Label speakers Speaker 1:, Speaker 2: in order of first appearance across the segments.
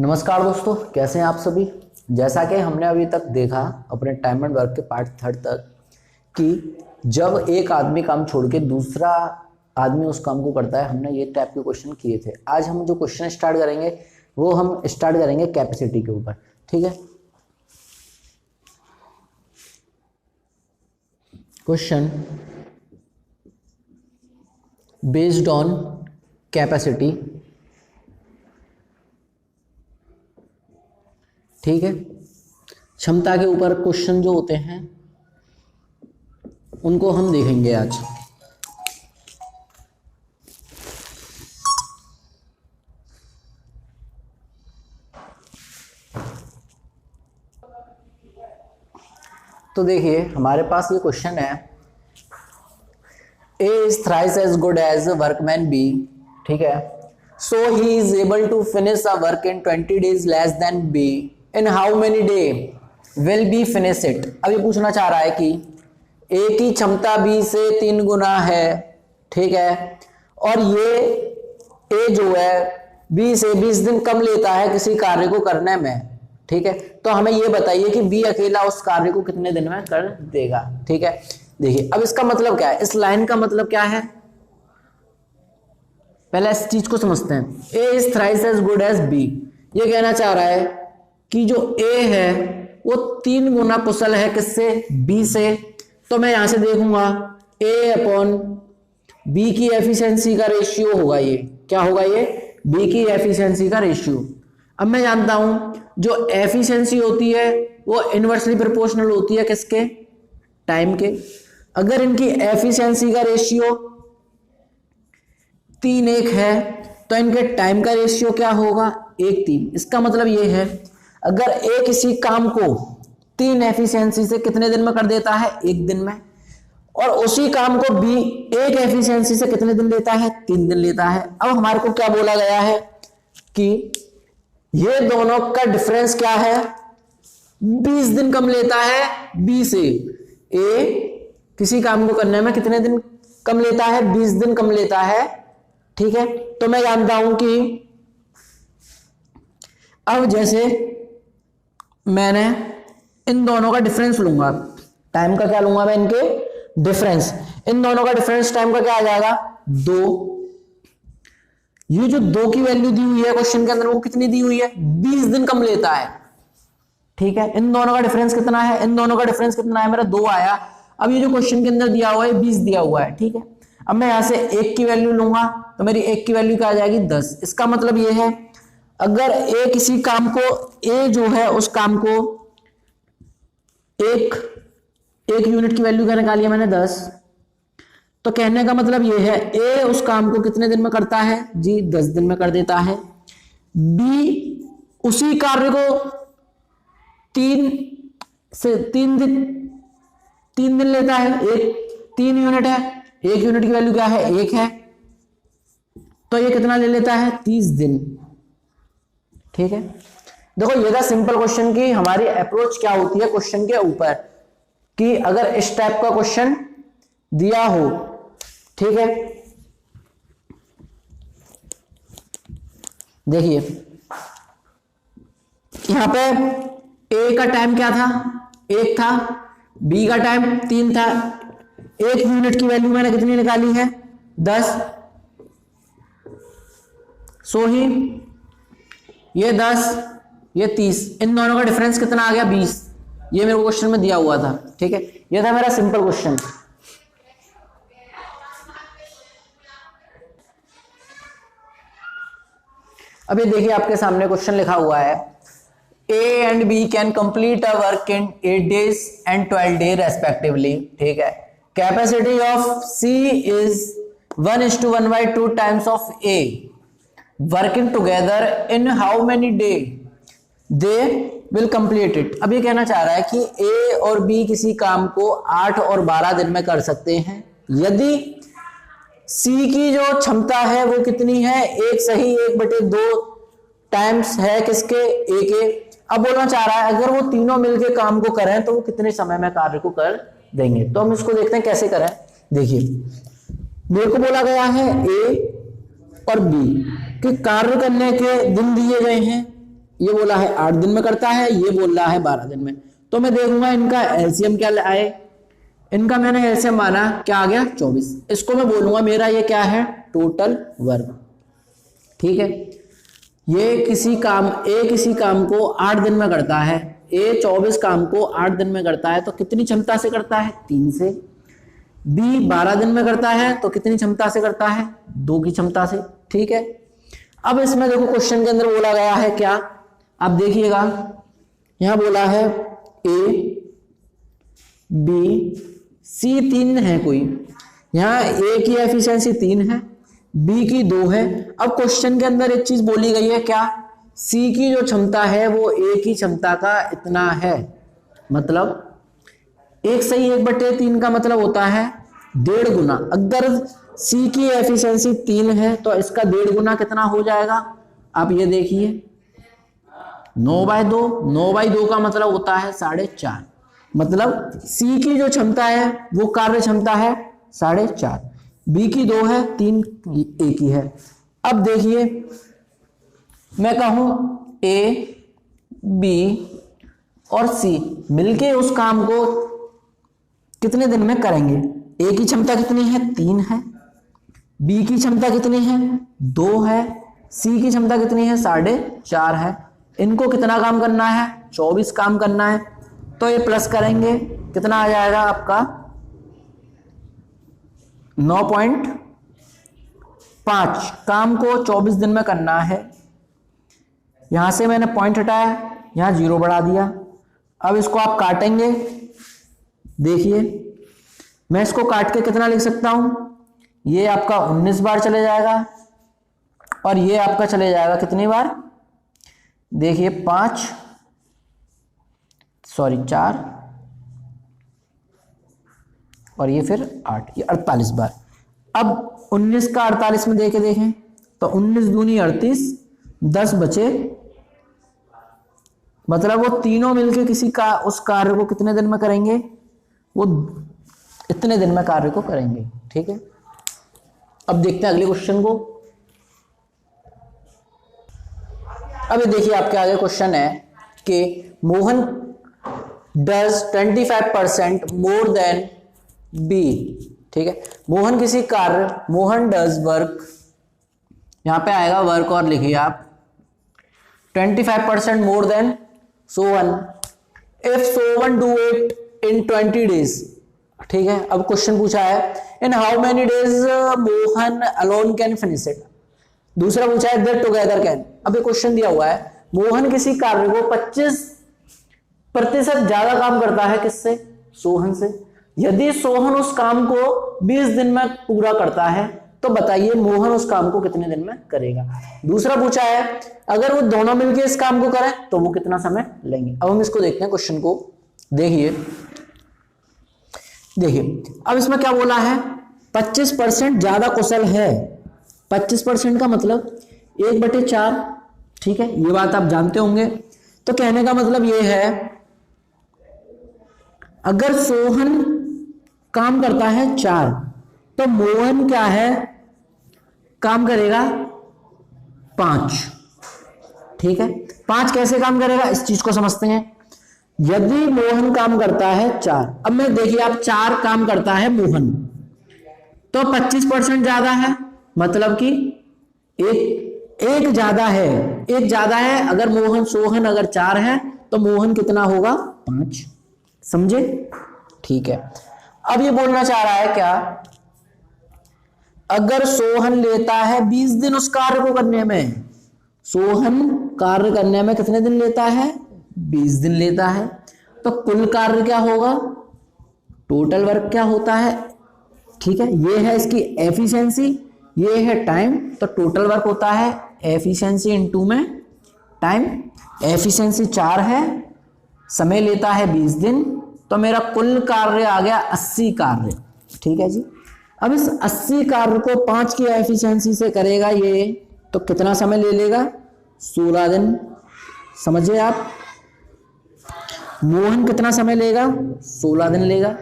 Speaker 1: नमस्कार दोस्तों, कैसे हैं आप सभी। जैसा कि हमने अभी तक देखा अपने टाइम एंड वर्क के पार्ट 3 तक कि जब एक आदमी काम छोड़ के दूसरा आदमी उस काम को करता है, हमने ये टाइप के क्वेश्चन किए थे। आज हम जो क्वेश्चन स्टार्ट करेंगे वो हम स्टार्ट करेंगे कैपेसिटी के ऊपर। ठीक है, क्वेश्चन बेस्ड ऑन कैपेसिटी। ठीक है, क्षमता के ऊपर क्वेश्चन जो होते हैं उनको हम देखेंगे आज। तो देखिए हमारे पास ये क्वेश्चन है, A is thrice as good as workman B। ठीक है, so he is able to finish a work in 20 days less than B। In how many day will B finish it। अब ये पूछना चाह रहा है कि A की क्षमता B से 3 गुना है। ठीक है, और ये A जो है B से 20 दिन कम लेता है किसी कार्य को करने में। ठीक है, तो हमें ये बताइए कि B अकेला उस कार्य को कितने दिन में कर देगा। ठीक है, देखिए अब इसका मतलब क्या है, इस लाइन का मतलब क्या है, पहले इस चीज को समझते हैं। A is thrice as good as B, ये कहना चाह रहा है कि जो A है वो 3 गुना कुशल है किससे, B से। तो मैं यहां से देखूंगा A अपॉन B की एफिशिएंसी का रेशियो होगा। ये क्या होगा, ये B की एफिशिएंसी का रेशियो। अब मैं जानता हूं जो एफिशिएंसी होती है वो इनवर्सली प्रोपोर्शनल होती है किसके, टाइम के। अगर इनकी एफिशिएंसी का रेशियो 3:1 है तो इनके टाइम का रेशियो क्या होगा, 1:3। इसका मतलब ये है अगर A किसी काम को 3 एफिशिएंसी से कितने दिन में कर देता है, 1 दिन में, और उसी काम को B 1 एफिशिएंसी से कितने दिन लेता है, 3 दिन लेता है। अब हमारे को क्या बोला गया है कि ये दोनों का डिफरेंस क्या है, 20 दिन कम लेता है B से। A किसी काम को करने में कितने दिन कम लेता है, 20 दिन कम लेता है। ठीक है, तो मैं जानता हूं कि अब जैसे मैंने इन दोनों का डिफरेंस लूंगा, टाइम का क्या लूंगा मैं, इनके डिफरेंस। इन दोनों का डिफरेंस टाइम का क्या आ जाएगा, 2। ये जो 2 की वैल्यू दी हुई है क्वेश्चन के अंदर वो कितनी दी हुई है, 20 दिन कम लेता है। ठीक है, इन दोनों का डिफरेंस कितना है, इन दोनों का डिफरेंस कितना है, मेरा 2 आया। अब ये जो क्वेश्चन के अंदर दिया हुआ है 20 दिया हुआ है। ठीक है, अब मैं यहां से 1 की वैल्यू लूंगा तो मेरी 1 की वैल्यू क्या आ जाएगी, 10। इसका मतलब ये है अगर A किसी काम को, A जो है उस काम को एक यूनिट की वैल्यू क्या निकाली है मैंने, 10। तो कहने का मतलब ये है A उस काम को कितने दिन में करता है जी, 10 दिन में कर देता है। B उसी कार्य को 3 दिन लेता है, 3 यूनिट है, 1 यूनिट की वैल्यू क्या है, 1 है, तो ये कितना ले लेता है, 30 दिन। ठीक है, देखो ये था सिंपल क्वेश्चन की हमारी अप्रोच क्या होती है क्वेश्चन के ऊपर, कि अगर इस टाइप का क्वेश्चन दिया हो। ठीक है, देखिए यहां पे A का टाइम क्या था, 1 था, B का टाइम 3 था, 1 यूनिट की वैल्यू मैंने कितनी निकाली है, 10। सो ही ये 10 ये 30, इन दोनों का डिफरेंस कितना आ गया, 20। ये मेरे को क्वेश्चन में दिया हुआ था। ठीक है, ये था मेरा सिंपल क्वेश्चन। अब ये देखिए आपके सामने क्वेश्चन लिखा हुआ है, A and B can complete a work in 8 days and 12 days respectively। ठीक है, capacity of C is 1:1/2 times of A, working together in how many day they will complete it। अब ये कहना चाह रहा है कि A और B किसी काम को 8 और 12 दिन में कर सकते हैं यदि C की जो क्षमता है वो कितनी है, 1 सही 1/2 टाइम्स है किसके, A के। अब बोलना चाह रहा है अगर वो तीनों मिलके काम को करें तो वो कितने समय में कार्य को कर देंगे। तो हम इसको देखते हैं कैसे करें। देखिए मेरे को बोला गया है A और B कि कार्य करने के दिन दिए गए हैं ये बोला है 8 दिन में करता है, ये बोल रहा है 12 दिन में। तो मैं देखूंगा इनका एलसीएम क्या आए। इनका मैंने एलसीएम माना, क्या आ गया 24। इसको मैं बोलूंगा मेरा ये क्या है, टोटल वर्क। ठीक है, ये किसी काम को 8 दिन में करता है, ए 24 काम को 8 दिन में करता है, तो कितनी क्षमता से करता है, 3 से। बी 12 दिन में करता है तो कितनी क्षमता से करता है, 2 की क्षमता से। ठीक है, अब इसमें देखो क्वेश्चन के अंदर बोला गया है क्या, आप देखिएगा यहां बोला है ए बी सी 3 है कोई, यहां ए की एफिशिएंसी 3 है, बी की 2 है। अब क्वेश्चन के अंदर एक चीज बोली गई है क्या, सी की जो क्षमता है वो ए की क्षमता का इतना है, मतलब 1/1/3 का मतलब होता है 1.5 गुना। अगर सी की एफिशिएंसी 3 है तो इसका 1.5 गुना कितना हो जाएगा, आप ये देखिए 9/2। 9/2 का मतलब होता है 4.5, मतलब सी की जो क्षमता है वो कार्य क्षमता है 4.5, बी की 2 है, 3 ए की है। अब देखिए मैं कहूं ए बी और सी मिलके उस काम को कितने दिन में करेंगे। ए की क्षमता कितनी है, 3 है, बी की क्षमता कितनी है, 2 है, सी की क्षमता कितनी है, 4.5 है। इनको कितना काम करना है, 24 काम करना है। तो ये प्लस करेंगे कितना आ जाएगा आपका 9.5 काम को 24 दिन में करना है। यहां से मैंने पॉइंट हटाया, यहां 0 बढ़ा दिया। अब इसको आप काटेंगे, देखिए मैं इसको काट के कितना लिख सकता हूं, ये आपका 19 बार चले जाएगा और ये आपका चले जाएगा कितनी बार, देखिए 4 और ये फिर 8, ये 48 बार। अब 19 का 48 में देके देखें तो 19 दूनी 38, 10 बचे, मतलब वो तीनों मिलके किसी का उस कार्य को कितने दिन में करेंगे, वो इतने दिन में कार्य को करेंगे। ठीक है, अब देखते हैं अगले क्वेश्चन को। अब ये देखिए आपके आगे क्वेश्चन है कि Mohan does 25% more than B. ठीक है, मोहन किसी कार्य, मोहन डज वर्क, यहां पे आएगा वर्क और लिखिए आप 25% more than Sovan, if Sovan do it in 20 days। ठीक है, अब क्वेश्चन पूछा है in how many days Mohan alone can finish it. दूसरा पूछा है दैट टुगेदर कैन। अब ये क्वेश्चन दिया हुआ है मोहन किसी कार्य को 25% ज्यादा काम करता है, किससे, सोहन से। यदि सोहन उस काम को 20 दिन में पूरा करता है तो बताइए मोहन उस काम को कितने दिन में करेगा। दूसरा पूछा है अगर वो दोनों मिलकर इस काम को करें तो वो कितना समय लेंगे। अब हम इसको देखते हैं क्वेश्चन को, देखिए अब इसमें क्या बोला है, 25% ज्यादा कुशल है। 25% का मतलब 1/4। ठीक है, ये बात आप जानते होंगे। तो कहने का मतलब ये है अगर सोहन काम करता है 4 तो मोहन क्या है, काम करेगा 5। ठीक है, 5 कैसे काम करेगा इस चीज को समझते हैं। यदि मोहन काम करता है 4, अब मैं देखिए आप 4 काम करता है मोहन तो 25% ज्यादा है, मतलब कि एक ज्यादा है, एक ज्यादा है। अगर सोहन अगर 4 है तो मोहन कितना होगा, 5। समझे। ठीक है, अब ये बोलना चाह रहा है क्या, अगर सोहन लेता है 20 दिन उस कार्य को करने में, सोहन कार्य करने में कितने दिन लेता है, 20 दिन लेता है, तो कुल कार्य क्या होगा, टोटल वर्क क्या होता है। ठीक है, ये है इसकी एफिशिएंसी, ये है टाइम, तो टोटल वर्क होता है एफिशिएंसी इनटू में टाइम। एफिशिएंसी 4 है, समय लेता है 20 दिन, तो मेरा कुल कार्य आ गया 80 कार्य। ठीक है जी, अब इस 80 कार्य को 5 की एफिशिएंसी से करेगा ये, तो कितना समय ले लेगा, 16 दिन। समझिए आप, मोहन कितना समय लेगा, 16 दिन लेगा।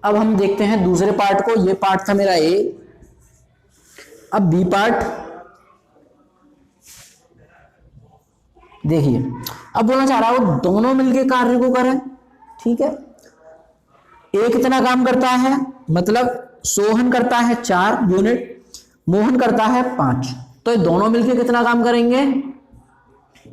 Speaker 1: अब हम देखते हैं दूसरे पार्ट को, ये पार्ट था मेरा ए। अब बी पार्ट, देखिए अब बोलना चाह रहा है वो दोनों मिलके कार्य को करें, ठीक है। ए कितना काम करता है, मतलब सोहन करता है 4 यूनिट, मोहन करता है 5, तो ये दोनों मिलके कितना काम करेंगे,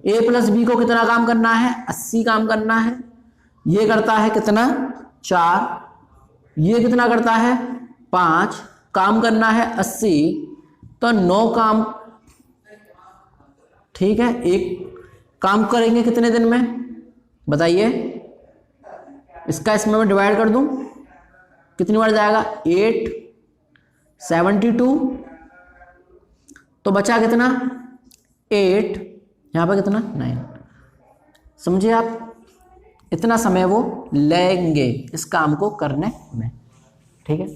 Speaker 1: ए प्लस बी को कितना काम करना है, 80 काम करना है। ये करता है कितना 4, ये कितना करता है 5, काम करना है 80, तो 9 काम, ठीक है। एक काम करेंगे कितने दिन में बताइए, इसका इसमें मैं डिवाइड कर दूं, कितनी बार जाएगा 8, 72, तो बचा कितना 8, यहां पर कितना 9, समझिए आप, इतना समय वो लेंगे इस काम को करने में, ठीक है।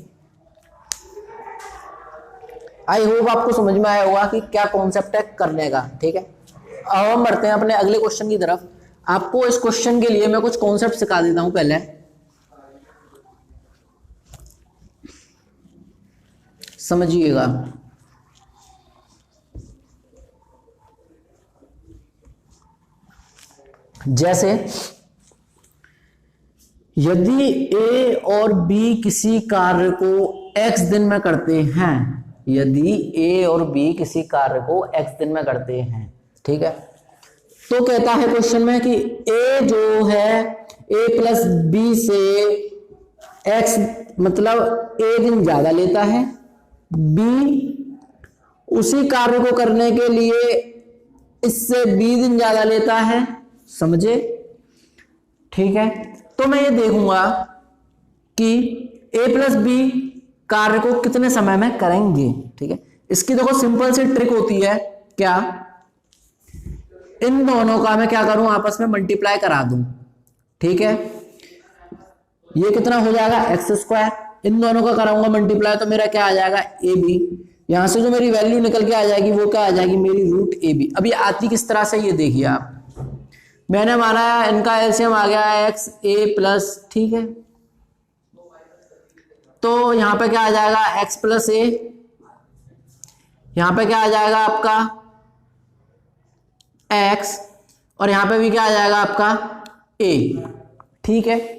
Speaker 1: आई होप आपको समझ में आया होगा कि क्या कॉन्सेप्ट है करने का, ठीक है। अब हम बढ़ते हैं अपने अगले क्वेश्चन की तरफ। आपको इस क्वेश्चन के लिए मैं कुछ कॉन्सेप्ट सिखा देता हूं पहले, समझिएगा। जैसे यदि ए और बी किसी कार्य को x दिन में करते हैं, यदि ए और बी किसी कार्य को x दिन में करते हैं, ठीक है, तो कहता है क्वेश्चन में कि ए जो है ए प्लस बी से x मतलब ए दिन ज्यादा लेता है, बी उसी कार्य को करने के लिए इससे बी दिन ज्यादा लेता है, समझे, ठीक है। तो मैं ये देखूंगा कि a प्लस बी कार्य को कितने समय में करेंगे, ठीक है। इसकी देखो सिंपल सी ट्रिक होती है, क्या, इन दोनों का मैं क्या करूं आपस में मल्टीप्लाई करा दूं, ठीक है। ये कितना हो जाएगा x², इन दोनों का कराऊंगा मल्टीप्लाई, तो मेरा क्या आ जाएगा ए बी, यहां से जो मेरी वैल्यू निकल के आ जाएगी वो क्या आ जाएगी, मेरी रूट ए बी। अब ये आती किस तरह से, ये देखिए आप, मैंने माना इनका एलसीएम आ गया x a प्लस, ठीक है, तो यहां पे क्या आ जाएगा x प्लस ए, यहां पे क्या आ जाएगा आपका x, और यहां पे भी क्या आ जाएगा आपका a, ठीक है।